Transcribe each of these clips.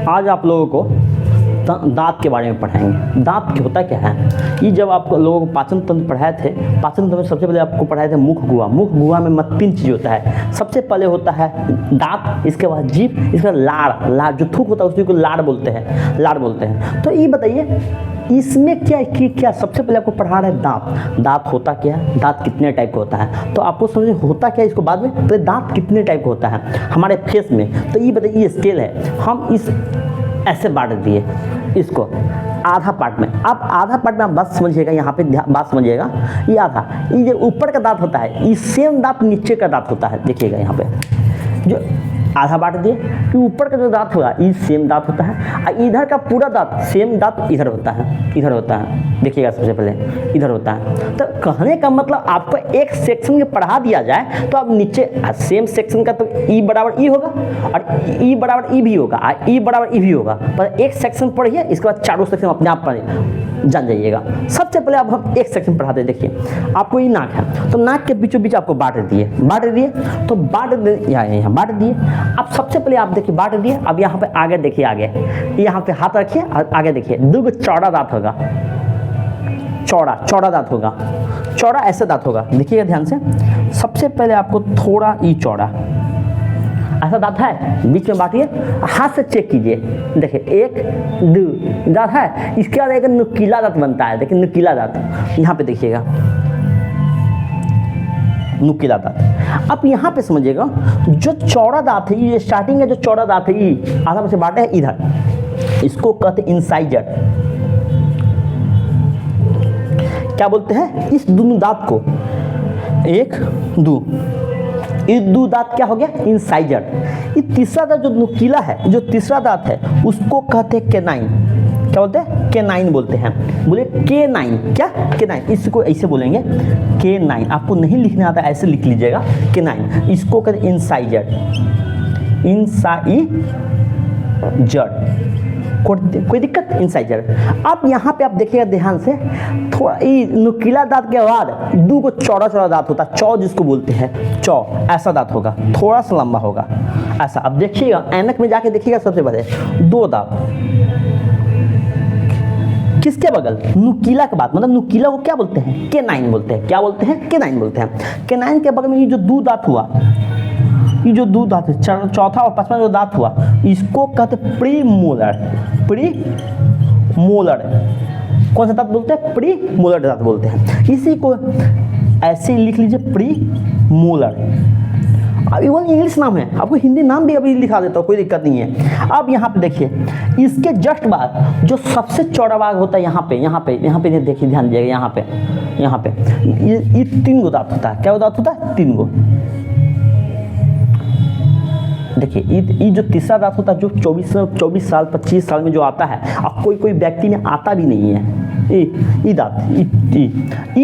आज आप लोगों को दांत के बारे में पढ़ाएंगे। दांत होता क्या है, ये जब आप लोगों को पाचन तंत्र पढ़ाए थे, पाचन तंत्र में सबसे पहले आपको पढ़ाए थे मुख गुहा। मुख गुहा में 3 चीज़ होता है। सबसे पहले होता है दांत, इसके बाद जीभ, इसके बाद लाड़ जो थूक होता है उसी को लाड़ बोलते हैं। तो ये बताइए इसमें क्या सबसे पहले आपको पढ़ा रहे हैं दांत होता क्या है, दांत कितने टाइप का होता है। तो आपको समझे होता क्या है इसको बाद में, तो दांत कितने टाइप का होता है हमारे फेस में। तो ये बताइए ये स्केल है, हम इस ऐसे बांट दिए इसको आधा पार्ट में। अब आधा पार्ट में आप बात समझिएगा, यहाँ पे बात समझिएगा। ये आधा, ये जो ऊपर का दांत होता है, ये सेम दांत नीचे का दांत होता है। देखिएगा यहाँ पे जो आधा बांट दिए कि ऊपर का जो दांत होगा ये सेम दांत होता है, और इधर का पूरा दांत सेम दांत इधर होता है। देखिएगा सबसे पहले इधर होता है। तो कहने का मतलब आपको एक सेक्शन में पढ़ा दिया जाए तो आप नीचे सेम सेक्शन का तो ई बराबर ई होगा, और ई बराबर ई भी होगा, और ई बराबर ई भी होगा। पर एक सेक्शन पढ़िए, इसके बाद चारों सेक्शन अपने आप जान जाइएगा। सबसे पहले अब हम एक सेक्शन पढ़ाते हैं। देखिए आपको ये नाक है, तो नाक के बीचों बीच आपको बांट दिए तो बांट दिए। अब सबसे पहले आप देखिए बांट दिए। अब यहाँ पे आगे देखिए, आगे यहाँ पे हाथ रखिए और आगे देखिए 2 चौड़ा दांत होगा, चौड़ा दांत होगा, चौड़ा ऐसे दांत होगा। देखिएगा ध्यान से। सबसे पहले आपको थोड़ा ई चौड़ा ऐसा दांत है, बीच में बांटिए, हाथ से चेक कीजिए। देखिए 1 2 दांत है। इसके बाद एक नुकीला दांत बनता है। देखिए नुकीला दांत यहाँ पे देखिएगा, नुकीला दांत। अब यहाँ पे समझिएगा जो चौड़ा दांत है, ये स्टार्टिंग का जो चौड़ा दांत है ये आधा में से बांटे है इधर, इसको कहते हैं इंसाइजर। क्या बोलते हैं इस दोनों दांत को, 1 2, ये 2 दांत क्या हो गया इंसाइजर। ये तीसरा दांत जो नुकीला है, जो तीसरा दांत है उसको कहते हैं केनाइन। क्या बोलते हैं, केनाइन बोलते हैं। बोले केनाइन, क्या केनाइन, इसको ऐसे बोलेंगे केनाइन। आपको नहीं लिखना आता, ऐसे लिख लीजिएगा केनाइन। इसको कहते हैं इंसाइजर, कोई दिक्कत, इंसाइजर। अब यहाँ पे आप देखिएगा ध्यान से, थोड़ा ये नुकीला दांत के बाद 2 चौड़ा दांत होता है, चौ जिसको बोलते हैं, चौ ऐसा दांत होगा, थोड़ा सा लंबा होगा ऐसा। अब देखिएगा ऐनक में जाके देखिएगा, सबसे पहले 2 दांत किसके बगल, नुकीला के बाद, मतलब नुकीला को क्या बोलते हैं, केनाइन बोलते हैं। क्या बोलते हैं, केनाइन बोलते हैं। केनाइन के बगल में ये जो 2 दांत हुआ, ये जो 2 दांत है, चौथा और 5वां जो दांत हुआ, इसको कहते हैं प्रीमोलर। कौन सा दांत बोलते हैं, प्रीमोलर दांत बोलते हैं। इसी को ऐसे लिख लीजिए प्रीमोलर। अब ये इंग्लिश नाम है, आपको हिंदी नाम भी अभी लिखा देता हूँ, कोई दिक्कत नहीं है। अब यहाँ पे देखिए इसके जस्ट बाद जो सबसे चौड़ा भाग होता है यहाँ पे देखिए, ध्यान दीजिएगा। यहाँ पे ये 3 दांत होता है। क्या दांत होता है, 3। देखिए ये जो तीसरा दांत होता है, जो 24 साल 25 साल में जो आता है, अब कोई व्यक्ति में आता भी नहीं है। ये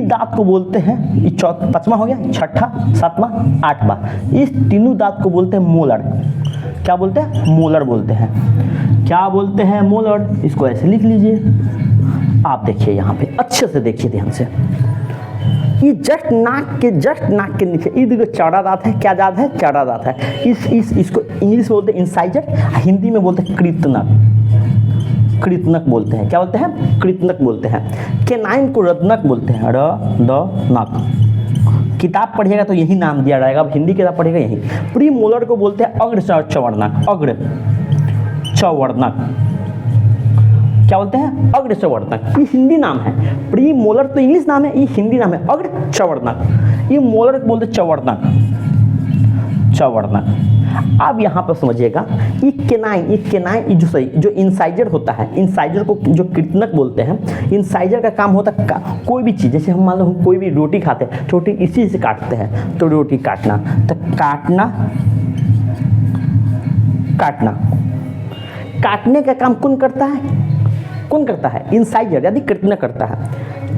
दांत को बोलते हैं, ये 5वां हो गया, 6ठा 7वां 8वां, इस तीनों दांत को बोलते हैं मोलर। क्या बोलते हैं, मोलर बोलते हैं। क्या बोलते हैं, मोलर। इसको ऐसे लिख लीजिए। आप देखिए यहाँ पे अच्छे से देखिए ध्यान से, ये जस्ट नाक के नीचे ये देखो चौड़ा दांत है। क्या दांत है, चौड़ा दांत है। इसको इंग्लिश में बोलते हैं इंसाइजर, हिंदी में बोलते हैं कृतनक बोलते हैं। क्या बोलते हैं, कृतनक बोलते हैं। केनाइन को रदनक बोलते हैं, रदनक। किताब पढ़िएगा तो यही नाम दिया रहेगा, अब हिंदी किताब पढ़िएगा यही। प्रीमोलर को बोलते हैं अग्र चवर्णक। क्या बोलते हैं, अग्र चवर्णक। ये हिंदी नाम है। प्रीमोलर तो इंग्लिश नाम है, ये हिंदी नाम है अग्र चवर्णक। ये मोलर को बोलते चवर्णक। अब यहाँ पर समझिएगा ये केनाइन जो इंसाइजर होता है, इंसाइजर को जो कृतनक बोलते हैं। इंसाइजर का काम होता है कोई भी चीज़, जैसे हम मान लो कोई भी रोटी खाते हैं, रोटी इसी से काटते हैं, तो रोटी काटना, तो काटने का काम कौन करता है, इंसाइजर यानी कृतनक करता है।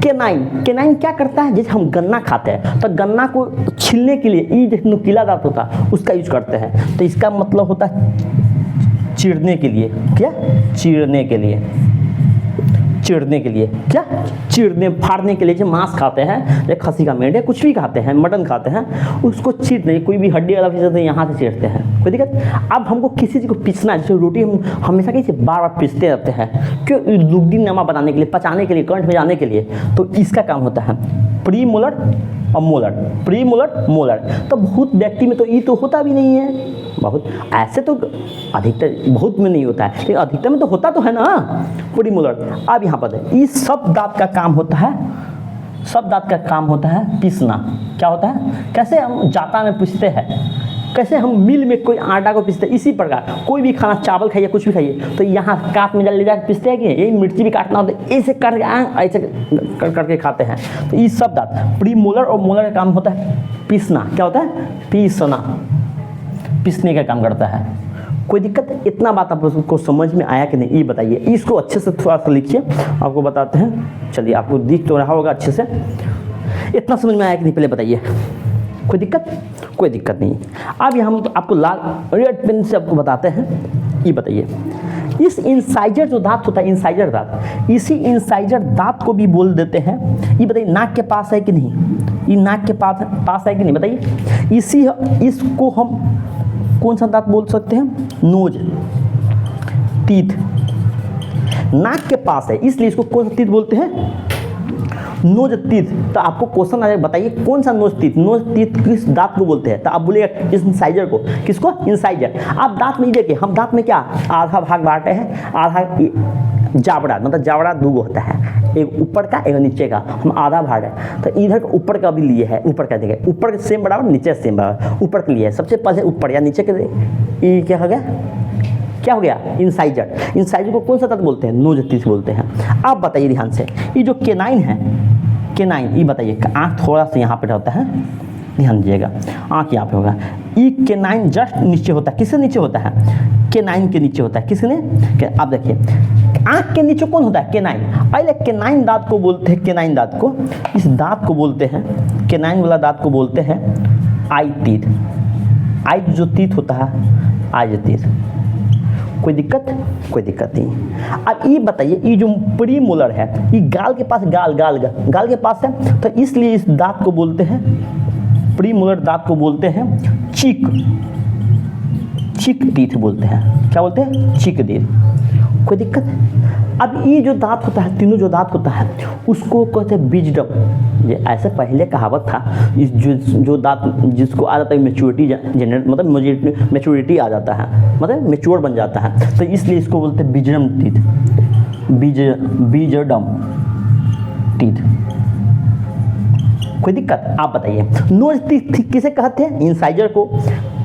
केनाइन क्या करता है, जैसे हम गन्ना खाते हैं तो गन्ना को छीलने के लिए ये नुकीला दांत होता है, उसका यूज करते हैं। तो इसका मतलब होता है चीरने के लिए। क्या, चीरने के लिए। चिरने के लिए, क्या चिरने फाड़ने के लिए, जो मांस खाते हैं, जो खस्सी का मीट है, कुछ भी खाते हैं, मटन खाते हैं, उसको चीरने, कोई भी हड्डी वाला पीस यहाँ से चीरते हैं, कोई दिक्कत। अब हमको किसी चीज़ को पीसना है, जैसे रोटी हम हमेशा कैसे बार बार पीसते रहते हैं, क्यों, लुगदी नमा बनाने के लिए, पचाने के लिए, करंट में जाने के लिए, तो इसका काम होता है प्री मोलर और मोलर, प्री मोलर मोलर। तो बहुत व्यक्ति में तो ये तो होता भी नहीं है, बहुत ऐसे तो अधिकतर बहुत में नहीं होता है, लेकिन अधिकतर में तो होता तो है ना प्री मोलर। अब यहाँ पर इस सब दांत का काम होता है, सब दांत का काम होता है पीसना। क्या होता है, कैसे हम जाता में पीसते हैं, कैसे हम मिल में कोई आटा को पीसते हैं, इसी प्रकार कोई भी खाना, चावल खाइए, कुछ भी खाइए, तो यहाँ काट में ले जाकर पीसते हैं कि यही मिर्ची भी काटना होता है, ऐसे करके ऐसे करके खाते हैं। तो ये सब दांत प्री मोलर और मोलर का काम होता है पीसना। क्या होता है, पीसना, पीसने का काम करता है। कोई दिक्कत, इतना बात आपको समझ में आया कि नहीं, ये बताइए। इसको अच्छे से थोड़ा सा लिखिए, आपको बताते हैं। चलिए, आपको दिख तो रहा होगा अच्छे से, इतना समझ में आया कि नहीं, पहले बताइए। कोई दिक्कत, कोई दिक्कत नहीं। अब यहाँ हम आपको लाल रेड पेन से आपको बताते हैं, ये बताइए। इस इंसाइजर जो दांत होता है, इंसाइजर दांत, इसी इंसाइजर दांत को भी बोल देते हैं, ये बताइए नाक के पास है कि नहीं, ये नाक के पास है कि नहीं, बताइए। इसको हम कौन सा दांत बोल सकते हैं, नोज, टीथ, नाक के पास है, इसलिए इसको कौन सा टीथ बोलते हैं, नोज टीथ। तो आपको क्वेश्चन आ जाए, बताइए कौन सा नोज टीथ, नोज टीथ किस दांत को बोलते हैं, तो आप बोलेगा इस इंसाइजर को, किसको, इंसाइजर। आप दांत में देखिए, हम दांत में क्या आधा भाग बांटे हैं, आधा जावड़ा, मतलब जावड़ा दो होता है, एक ऊपर का एक नीचे का, हम आधा भाग है, तो इधर का ऊपर का भी लिए है, ऊपर का देखिए, ऊपर सेम बराबर, नीचे सेम बराबर, ऊपर के लिए है, सबसे पहले ऊपर या नीचे के, ये क्या हो गया, क्या हो गया, इंसाइजर। इंसाइजर को कौन सा दांत बोलते हैं, नोज टीथ बोलते हैं। आप बताइए ध्यान से, ये जो केनाइन है, केनाइन, ये बताइए, आँख थोड़ा सा यहाँ पे होता है, ध्यान दीजिएगा, आँख यहाँ पे होगा, ये केनाइन जस्ट नीचे होता है, किससे नीचे होता है, केनाइन के नीचे होता है, किसने, आप देखिए आँख के नीचे कौन होता है, केनाइन। पहले केनाइन दांत को बोलते हैं, केनाइन दांत को, इस दांत को बोलते हैं, केनाइन वाला दांत को बोलते हैं आई टीथ। आई जो टीथ होता है, आई टीथ। कोई दिक्कत, कोई दिक्कत नहीं। अब ये बताइए, ये जो प्री मोलर है, ये गाल के पास, गाल के पास है, तो इसलिए इस दांत को बोलते हैं, प्री मोलर दांत को बोलते हैं चीक टीथ बोलते हैं। क्या बोलते हैं, चीक टीथ। कोई दिक्कत। अब ये जो दांत होता है, तीनों जो दांत होता है, उसको कहते हैं विजडम। ये ऐसे पहले कहावत था, इस जो दांत जिसको आ जाता है मैच्योरिटी जनरेट, मतलब मैच्योरिटी आ जाता है, मतलब मैच्योर बन जाता है, तो इसलिए इसको बोलते हैं विजडम टीथ, विजडम टीथ। कोई दिक्कत। आप बताइए, नोज टीथ किसे कहते हैं, इंसाइजर को।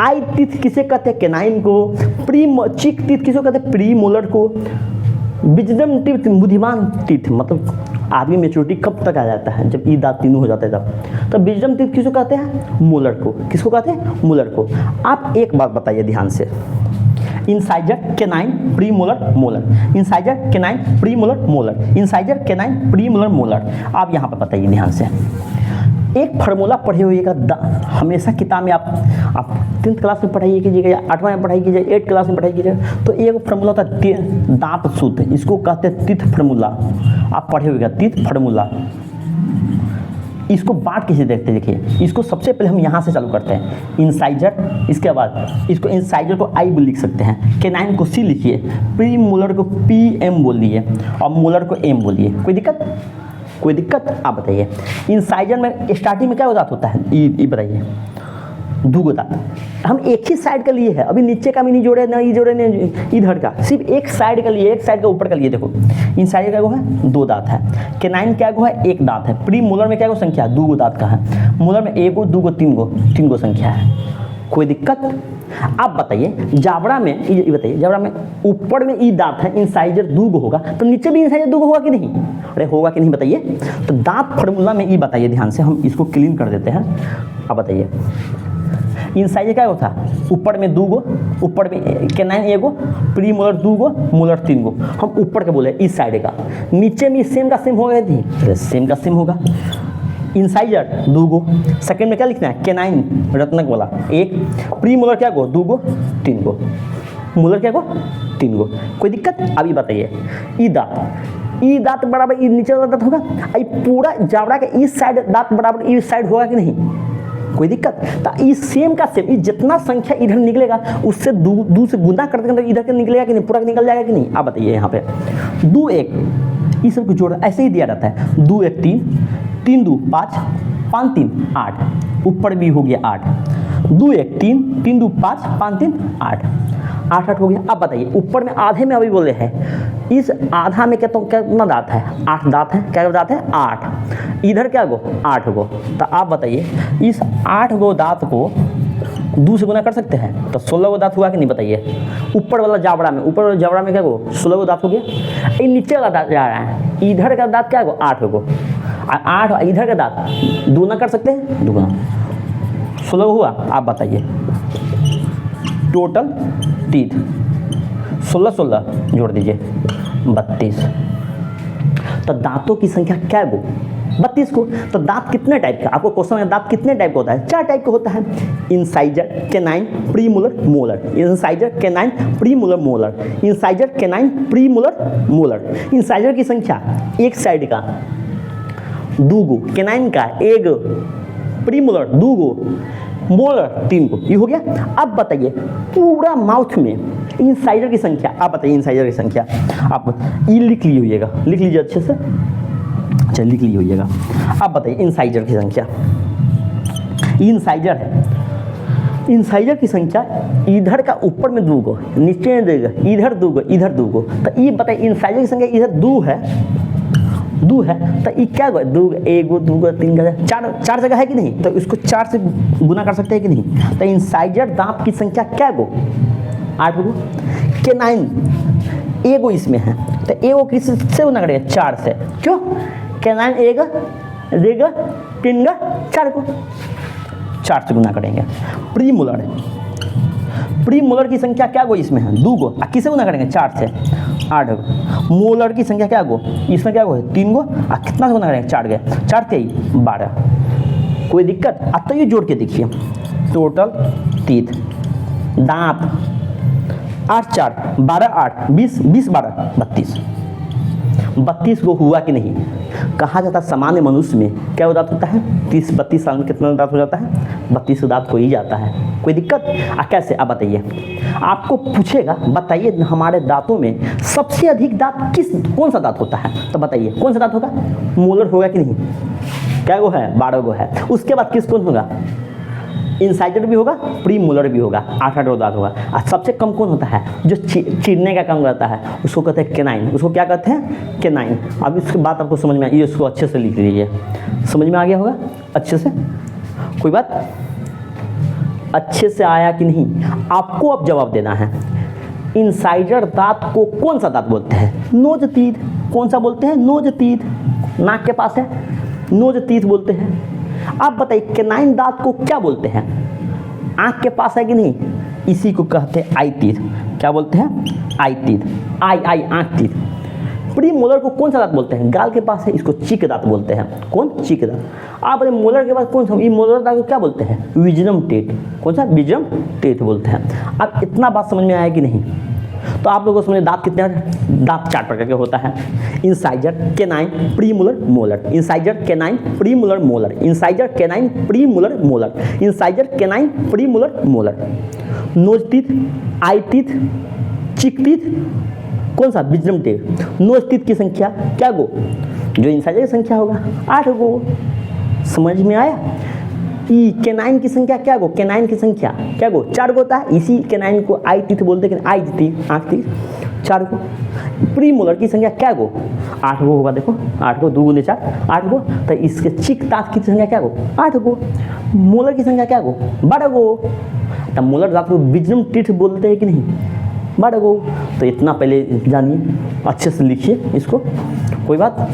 आई टीथ किसे कहते हैं, केनाइन को। चीक टीथ किसे कहते हैं, प्री मोलर को। विजडम टीथ बुद्धिमान टीथ, मतलब आदमी मैच्योरिटी कब तक आ जाता है, जब ये दांत तीनों हो जाते हैं तब। तो विजडम टीथ किसको कहते हैं, मोलर को। किसको कहते हैं, मोलर को। आप एक बात बताइए ध्यान से, incisor, canine, pre molar, molar, incisor, canine, pre molar, molar, incisor, canine, pre molar, molar. आप यहाँ पर बताइए ध्यान से, एक फार्मूला पढ़े हुएगा, हमेशा किताब में आप 10th क्लास में पढ़ाई कीजिएगा, या 8वां में पढ़ाई कीजिएगा, 8th क्लास में पढ़ाई कीजिएगा, तो एक फार्मूला होता है दांत सूत्र, इसको कहते हैं तीर्थ फार्मूला। आप पढ़े हुएगा तीर्थ फार्मूला। इसको बांट कैसे देखते हैं, देखिए, इसको सबसे पहले हम यहाँ से चालू करते हैं, इंसाइजर, इसके बाद इसको इंसाइजर को आई भी लिख सकते हैं, केनाइन को सी लिखिए, प्री मोलर को पी एम बोलिए, और मोलर को एम बोलिए। कोई दिक्कत, कोई दिक्कत। आप बताइए, इंसाइजर में स्टार्टिंग में क्या दांत होता है, ये बताइए, दो दांत। हम एक ही साइड का लिए है, अभी नीचे का भी नहीं जोड़े, ना ये जोड़े, नहीं इधर का, सिर्फ एक साइड का लिए, एक साइड का ऊपर का लिए। देखो, इंसाइजर क्या है, 2 दांत है, केनाइन क्या है, 1 दांत है, प्री मोलर में क्या संख्या, 2 दांत का है, मोलर में 1 2 3 संख्या है। कोई दिक्कत। आप बताइए, जावड़ा में ये बताइए, जावड़ा में ऊपर में ई दांत है, इंसाइजर 2 होगा, तो नीचे भी इंसाइजर 2 होगा कि नहीं, अरे होगा कि नहीं बताइए। तो दांत फार्मूला में ये बताइए ध्यान से, हम इसको क्लीन कर देते हैं। अब बताइए, इंसाइजर क्या होता है, ऊपर में 2, ऊपर में केनाइन 1, प्री मोलर 2, मोलर 3। हम ऊपर के बोले इस साइड का, नीचे में सेम का सेम होगा, थी सेम का सेम होगा। इंसाइजर 2, सेकंड में क्या लिखना है, केनाइन रत्नक वाला 1, प्री मोलर क्या 2 3, मोलर क्या 3। कोई दिक्कत। अभी बताइए, ई दांत ई दांत बराबर ई नीचे वाला दांत होगा, ई पूरा जावड़ा के इस साइड दांत बराबर इस साइड होगा कि नहीं, कोई दिक्कत। तो इस सेम का सेम, इस जितना संख्या इधर निकलेगा उससे दो से गुना करते करते इधर के निकलेगा कि नहीं, पूरा निकल जाएगा कि नहीं। आप बताइए यहाँ पे 2 1 इस सब को जोड़ ऐसे ही दिया रहता है, 2 1 3, 3 2 5, 5 3 8, ऊपर भी हो गया 8, 2 1 3, 3 2 5, 5 3 8, 8 8 हो गया। अब बताइए ऊपर में आधे में अभी बोले हैं, इस आधा में कितना दांत है, 8 दांत है, क्या दांत है 8, इधर क्या गो 8 गो। तो आप बताइए इस 8 गो दांत को 2 से गुना कर सकते हैं, तो 16 गो दांत हुआ कि नहीं बताइए। ऊपर वाला जावड़ा में, ऊपर वाला जावड़ा में क्या गो 16 गो दांत हो गया। ये नीचे वाला दांत जा रहा है, इधर का दांत क्या गो 8 गो, 8 इधर का दांत दुगुना कर सकते हैं, दुगुना 16 हुआ। आप बताइए टोटल टीथ 16 16 जोड़ दीजिए 32। तो दांतों की संख्या क्या गो 32 को। तो दांत कितने टाइप का, आपको क्वेश्चन में दांत कितने टाइप का होता है, 4 टाइप का होता है, incisor, canine, premolar, molar. Incisor, canine, premolar, molar. Incisor, canine, premolar, molar. Incisor की संख्या एक साइड का 2 गो, कैनाइन का 1 गो, प्रीमोलर 2 गो, मोलर 3 को। ये हो गया। अब बताइए पूरा माउथ में इंसाइजर की संख्या, आप बताइए इंसाइजर की संख्या। आप ये लिख लिए होइएगा, लिख लीजिए अच्छे से, अच्छा लिख लिए होइएगा। आप बताइए इंसाइजर की संख्या, इंसाइजर है, इंसाइजर की संख्या इधर का ऊपर में 2 गो, नीचे में देगा इधर 2 गो, इधर 2 गो। तो ये बताइए इंसाइजर की संख्या इधर 2 है, 2 है, तो ये क्या गो 2 1 गो 2 गो 3 गो 4 जगह है कि नहीं, तो इसको 4 से गुना कर सकते हैं कि नहीं। तो इंसाइजर दांत की संख्या क्या गो 8 गो। कैनाइन एगो इसमें है, तो एगो किससे गुना करेगा 4 से, क्यों कैनाइन 1 2 3 4 को 4 से गुना करेंगे। प्रीमोलर, प्रीमोलर की संख्या क्या गो इसमें है 2 गो, किसे गुना करेंगे 4 से 8 गो। मोलर की संख्या क्या गो, इसमें क्या गो है 3 गो, कितना से गुना करेंगे 4 गए, 4 3 12, कोई दिक्कत। अब तो ये जोड़ के देखिए टोटल टीथ दांत 8 4 12 8 20 20 12 32, 32 गो हुआ कि नहीं। कहा जाता है सामान्य मनुष्य में क्या दांत होता है 30 32 साल में कितना दांत हो जाता है 32 दांत हो ही जाता है, कोई दिक्कत। कैसे आप बताइए, आपको पूछेगा बताइए हमारे दांतों में सबसे अधिक दांत कौन सा दांत होता है, तो बताइए कौन सा दांत होगा, मोलर होगा कि नहीं, क्या गो है 12 गो है। उसके बाद किस कौन होगा, इंसाइजर भी होगा, प्री मोलर भी होगा, 8 8 दांत होगा। और सबसे कम कौन होता है जो चीरने का काम करता है, उसको कहते हैं कैनाइन, उसको क्या कहते हैं कैनाइन। अब इसके बाद आपको समझ में आ, ये इसको अच्छे से लिख लीजिए, समझ में आ गया होगा अच्छे से, कोई बात अच्छे से आया कि नहीं। आपको अब जवाब देना है इंसाइजर दांत को कौन सा दांत बोलते हैं, नोज टीथ। कौन सा बोलते हैं, नोज टीथ, नाक के पास है नोज टीथ बोलते हैं। आप बताइए कैनाइन दांत को क्या बोलते हैं, आँख के पास है कि नहीं, इसी को कहते हैं आई टीथ। क्या बोलते हैं, आई टीथ, आई आँख टीथ। प्री मोलर को कौन सा दांत बोलते हैं, गाल के पास है, इसको चीक दांत बोलते हैं। कौन, चीक दांत। आप बताइए मोलर के पास कौन सा, ये मोलर दांत को क्या बोलते हैं, विजरम टीथ। कौन सा, विजरम टीथ बोलते हैं। अब इतना बात समझ में आया कि नहीं। तो आप लोगों को समझे दांत कितने, दांत 4 प्रकार के होता है, incisor, canine, premolar, molar. Incisor, canine, premolar, molar. Incisor, canine, premolar, molar. Incisor, canine, premolar, molar. Nose teeth, eye teeth, cheek teeth, कौन सा, विजरम टीथ। नोज टीथ की संख्या क्या गो, जो इंसाइजर की संख्या होगा 8 गो। समझ में आया। ई कैनाइन की संख्या क्या गो, कैनाइन की संख्या क्या गो 4 गो होता है, इसी कैनाइन को आई टीथ बोलते हैं, आई टीथ आँख टीथ 4 गो। प्रीमोलर की संख्या क्या गो 8 गो होगा, देखो 8 गो, 2 गुने 4 8 गो। तो इसके चिक दांत की संख्या क्या गो 8 गो। मोलर की संख्या क्या गो 12 गो। तो मोलर दांत को विजरम टीथ बोलते हैं कि नहीं, 12 गो। तो इतना पहले जानिए, अच्छे से लिखिए इसको, कोई बात।